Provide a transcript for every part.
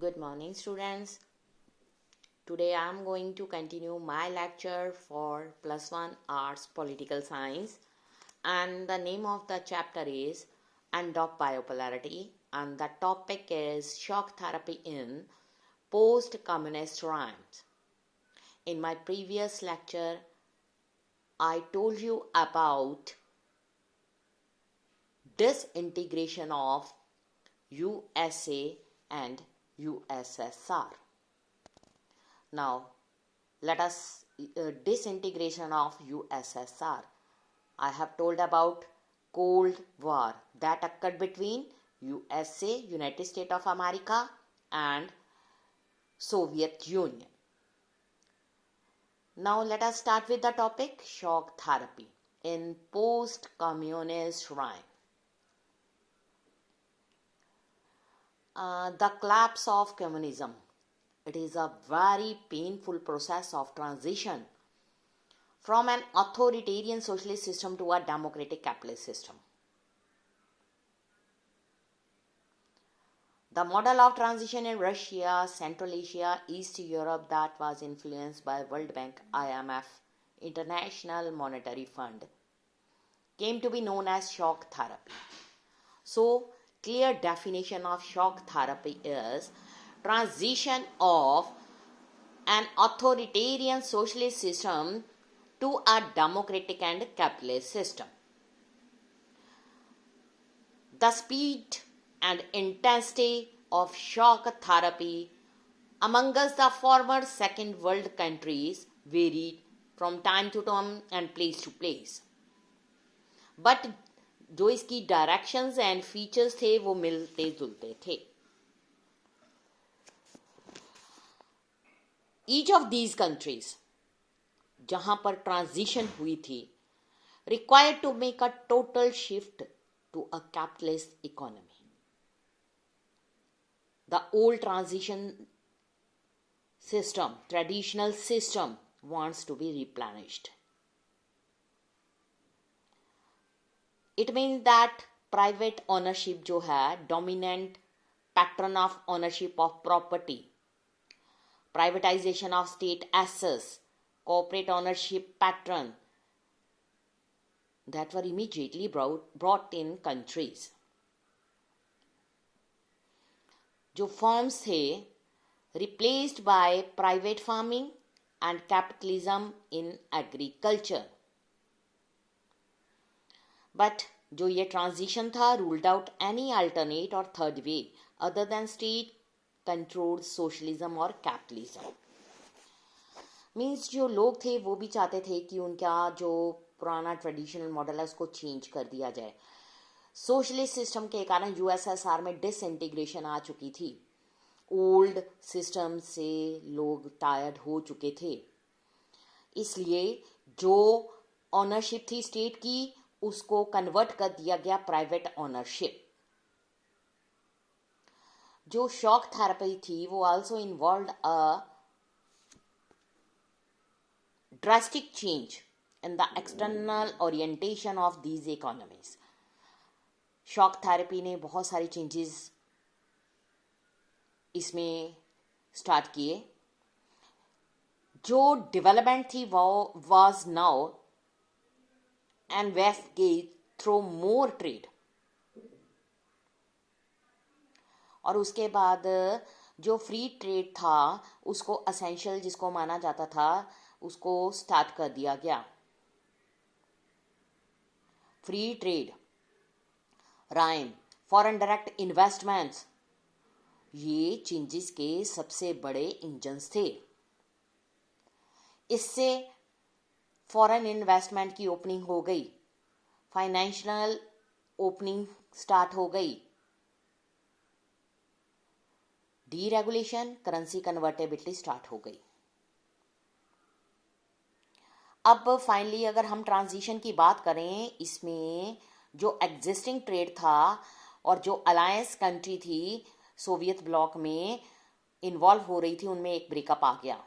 Good morning, students. Today I am going to continue my lecture for +1 Arts Political Science, and the name of the chapter is End of Bipolarity, and the topic is shock therapy in post-communist rhymes. In my previous lecture, I told you about disintegration of USA and USSR. Now, let us disintegration of USSR. I have told about Cold War that occurred between USA, United States of America, and Soviet Union. Now, let us start with the topic shock therapy in post-communist rhyme. The collapse of communism. It is a very painful process of transition from an authoritarian socialist system to a democratic capitalist system. The model of transition in Russia, Central Asia, East Europe that was influenced by World Bank, IMF, International Monetary Fund, came to be known as shock therapy. So, clear definition of shock therapy is transition of an authoritarian socialist system to a democratic and capitalist system. The speed and intensity of shock therapy amongst the former Second World countries varied from time to time and place to place. But जो इसकी directions and features थे वो मिलते जुलते थे. Each of these countries जहां पर transition हुई थी required to make a total shift to a capitalist economy. The old transition system, traditional system, wants to be replenished. It means that private ownership जो है dominant pattern of ownership of property, privatization of state assets, corporate ownership pattern that were immediately brought in countries. जो firms थे replaced by private farming and capitalism in agriculture. But जो ये transition था ruled out any alternate or third way other than state controlled socialism or capitalism. Means जो लोग थे वो भी चाहते थे कि उनका जो पुराना ट्रेडिशनल मॉडल है उसको चेंज कर दिया जाए. सोशलिस्ट सिस्टम के कारण यूएसएसआर में डिसइंटीग्रेशन आ चुकी थी. ओल्ड सिस्टम से लोग टायर्ड हो चुके थे, इसलिए जो ऑनरशिप थी स्टेट की उसको कन्वर्ट कर दिया गया प्राइवेट ऑनरशिप. जो शॉक थेरेपी थी वो also involved a drastic change in the external orientation of these economies. Shock therapy ने बहुत सारे चेंजेस इसमें स्टार्ट किए. जो डेवलपमेंट थी वो was now and West gate through more trade. और उसके बाद जो फ्री ट्रेड था उसको असेंशियल जिसको माना जाता था उसको स्टार्ट कर दिया गया. Free trade, rhyme, foreign direct investments, ये चेंजेस के सबसे बड़े इंजन्स थे. इससे फॉरेन इन्वेस्टमेंट की ओपनिंग हो गई, फाइनेंशियल ओपनिंग स्टार्ट हो गई, डीरेगुलेशन, करेंसी कन्वर्टेबिलिटी स्टार्ट हो गई. अब फाइनली अगर हम ट्रांजिशन की बात करें, इसमें जो एग्जिस्टिंग ट्रेड था और जो अलायंस कंट्री थी सोवियत ब्लॉक में इन्वॉल्व हो रही थी उनमें एक ब्रेकअप आ गया.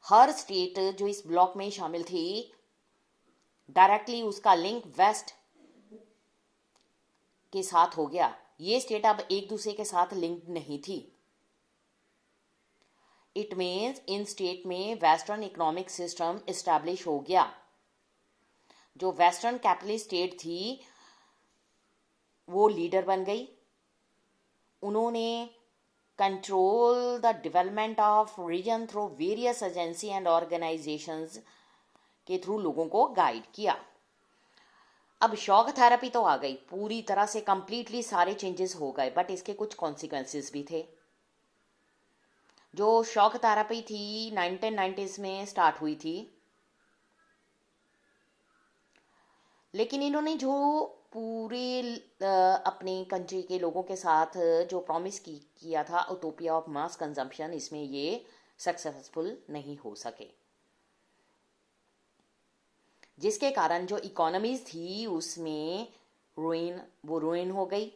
हर स्टेट जो इस ब्लॉक में शामिल थी डायरेक्टली उसका लिंक वेस्ट के साथ हो गया. ये स्टेट अब एक दूसरे के साथ लिंक्ड नहीं थी। इट मीन्स इन स्टेट में वेस्टर्न इकोनॉमिक सिस्टम इस्टेब्लिश हो गया। जो वेस्टर्न कैपिटलिस्ट स्टेट थी वो लीडर बन गई। उन्होंने control the development of region through various agency and organizations के थ्रू लोगों को गाइड किया। अब शॉक थेरेपी तो आ गई, पूरी तरह से कंप्लीटली सारे चेंजेस हो गए, बट इसके कुछ कॉन्सिक्वेंसेस भी थे। जो शॉक थेरेपी थी 1990s में स्टार्ट हुई थी, लेकिन इन्होंने जो पूरे अपने कंट्री के लोगों के साथ जो प्रॉमिस किया था यूटोपिया ऑफ मास कंजम्पशन, इसमें ये सक्सेसफुल नहीं हो सके, जिसके कारण जो इकोनॉमीज थी उसमें रुइन हो गई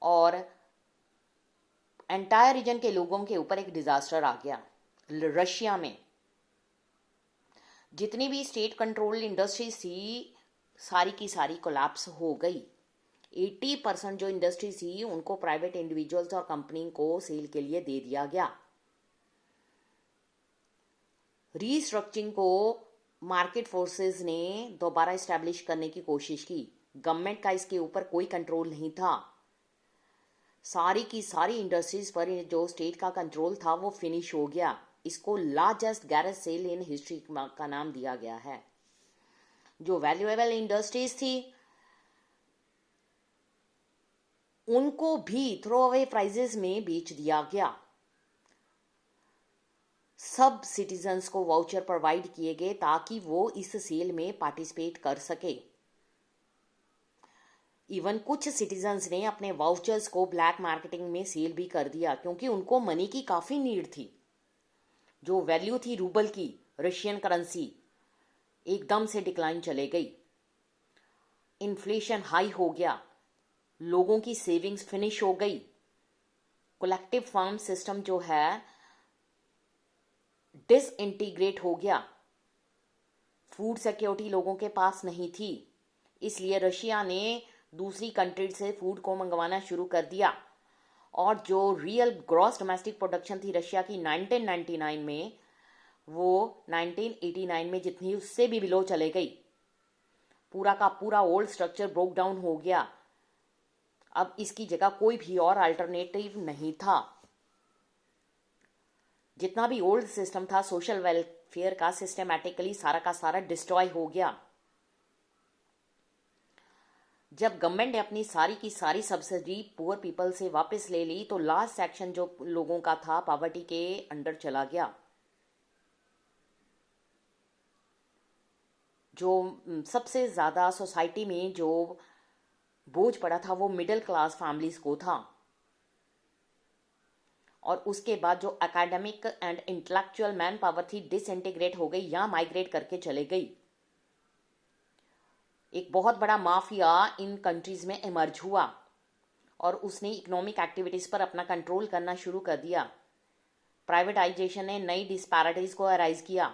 और एंटायर रीजन के लोगों के ऊपर एक डिजास्टर आ गया। रशिया में जितनी भी स्टेट कंट्रोल्ड इंडस्ट्रीज थी सारी की सारी कोलैप्स हो गई। 80% जो इंडस्ट्रीज थी उनको प्राइवेट इंडिविजुअल्स और कंपनी को सेल के लिए दे दिया गया। रीस्ट्रक्चरिंग को मार्केट फोर्सेस ने दोबारा इस्टेब्लिश करने की कोशिश की। गवर्नमेंट का इसके ऊपर कोई कंट्रोल नहीं था। सारी की सारी इंडस्ट्रीज पर जो स्टेट का कंट्रोल था वो फिनिश हो गया। इसको largest garage sale in history का नाम दिया गया है। जो वैल्यूएबल इंडस्ट्रीज थी उनको भी थ्रो अवे प्राइजेस में बेच दिया गया। सब सिटीजन्स को वाउचर प्रोवाइड किए गए ताकि वो इस सेल में पार्टिसिपेट कर सके। इवन कुछ सिटीजन्स ने अपने वाउचर्स को ब्लैक मार्केटिंग में सेल भी कर दिया क्योंकि उनको मनी की काफी नीड थी। जो वैल्यू थी रूबल की, रशियन करेंसी, एकदम से डिक्लाइन चले गई। इन्फ्लेशन हाई हो गया, लोगों की सेविंग्स फिनिश हो गई। कलेक्टिव फार्म सिस्टम जो है डिसइंटीग्रेट हो गया। फूड सिक्योरिटी लोगों के पास नहीं थी, इसलिए रशिया ने दूसरी कंट्री से फूड को मंगवाना शुरू कर दिया और जो रियल ग्रॉस डोमेस्टिक प्रोडक्शन थी रशिया की 1999 में, वो 1989 में जितनी उससे भी बिलो चले गई। पूरा का पूरा ओल्ड स्ट्रक्चर ब्रोक डाउन हो गया। अब इसकी जगह कोई भी और अल्टरनेटिव नहीं था। जितना भी ओल्ड सिस्टम था सोशल वेलफेयर का, सिस्टमैटिकली सारा का सारा डिस्ट्रॉय हो गया। जब गवर्नमेंट ने अपनी सारी की सारी सब्सिडी पुअर पीपल से वापस ले ली तो लास्ट सेक्शन जो लोगों का था पॉवर्टी के अंडर चला गया। जो सबसे ज्यादा सोसाइटी में जो बोझ पड़ा था वो मिडिल क्लास फैमिलीज को था। और उसके बाद जो academic and intellectual man power थी डिसइंटीग्रेट हो गई या माइग्रेट करके चले गई। एक बहुत बड़ा माफिया इन कंट्रीज में इमर्ज हुआ और उसने इकोनॉमिक एक्टिविटीज पर अपना कंट्रोल करना शुरू कर दिया। प्राइवेटाइजेशन ने नई डिस्पैरिटीज को अराइज किया।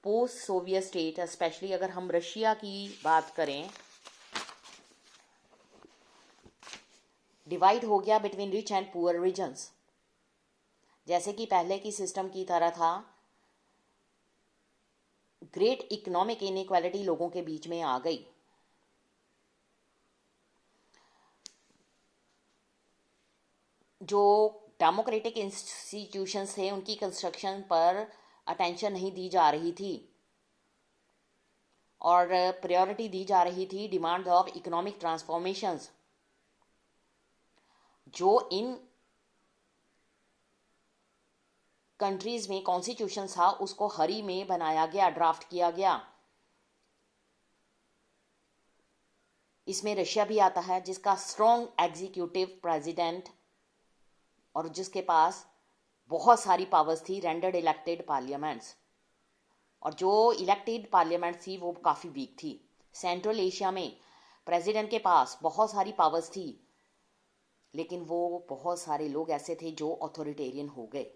पोस्ट सोवियत स्टेट, स्पेशली अगर हम रशिया की बात करें, डिवाइड हो गया between rich and poor regions. जैसे कि पहले की सिस्टम की तरह था, ग्रेट इकोनॉमिक इनइक्वालिटी लोगों के बीच में आ गई। जो डेमोक्रेटिक इंस्टीट्यूशंस थे उनकी कंस्ट्रक्शन पर अटेंशन नहीं दी जा रही थी और प्रायोरिटी दी जा रही थी डिमांड ऑफ इकोनॉमिक ट्रांसफॉर्मेशंस। जो इन कंट्रीज में कॉन्स्टिट्यूशन था उसको हरी में बनाया गया, ड्राफ्ट किया गया। इसमें रशिया भी आता है जिसका स्ट्रॉन्ग एग्जीक्यूटिव प्रेसिडेंट और जिसके पास बहुत सारी पावर्स थी, रेंडर्ड इलेक्टेड पार्लियामेंट्स। और जो इलेक्टेड पार्लियामेंट थी वो काफ़ी वीक थी। सेंट्रल एशिया में प्रेसिडेंट के पास बहुत सारी पावर्स थी लेकिन वो बहुत सारे लोग ऐसे थे जो ऑथोरिटेरियन हो गए।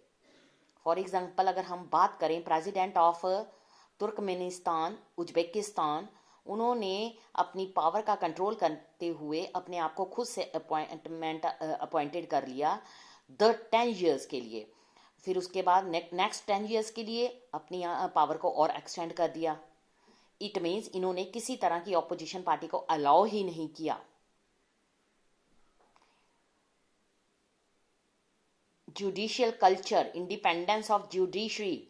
फॉर एग्जाम्पल अगर हम बात करें प्रेसिडेंट ऑफ तुर्कमेनिस्तान, उज्बेकिस्तान, उन्होंने अपनी पावर का कंट्रोल करते हुए अपने आप को खुद से अपॉइंटेड कर लिया द 10 ईयर्स के लिए। फिर उसके बाद नेक्स्ट 10 ईयर्स के लिए अपनी पावर को और एक्सटेंड कर दिया। इट मीन्स इन्होंने किसी तरह की ऑपोजिशन पार्टी को अलाउ ही नहीं किया। Judicial culture, independence of judiciary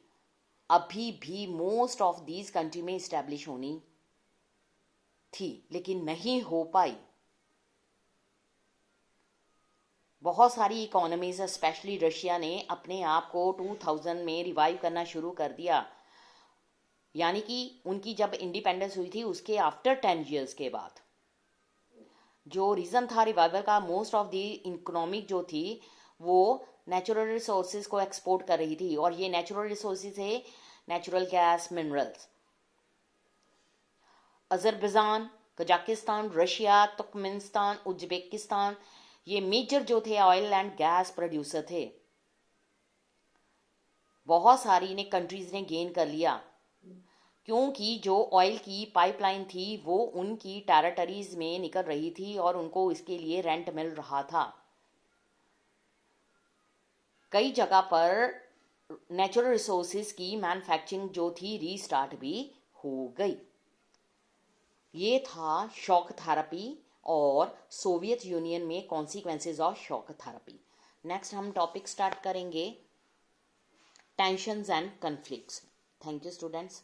अभी भी मोस्ट ऑफ दीज कंट्री में इस्टेब्लिश होनी थी, लेकिन नहीं हो पाई। बहुत सारी इकोनॉमीज स्पेशली रशिया ने अपने आप को 2000 में रिवाइव करना शुरू कर दिया, यानी कि उनकी जब इंडिपेंडेंस हुई थी उसके आफ्टर 10 ईयर्स के बाद। जो रीज़न था रिवाइवल का, मोस्ट ऑफ दी इकोनॉमिक जो थी वो नेचुरल रिसोर्सेज को एक्सपोर्ट कर रही थी, और ये नेचुरल रिसोर्सेज है natural gas, minerals. Azerbaijan, Kazakhstan, Russia, Turkmenistan, Uzbekistan, ये मेजर जो थे ऑयल एंड गैस प्रोड्यूसर थे। बहुत सारी ने कंट्रीज ने गेन कर लिया, क्योंकि जो ऑयल की पाइपलाइन थी वो उनकी टेरिटरीज में निकल रही थी और उनको इसके लिए रेंट मिल रहा था। कई जगह पर नेचुरल रिसोर्सेज की मैन्युफैक्चरिंग जो थी रीस्टार्ट भी हो गई। ये था शॉक थेरेपी और सोवियत यूनियन में consequences of shock therapy. Next हम टॉपिक स्टार्ट करेंगे tensions and conflicts. Thank you students.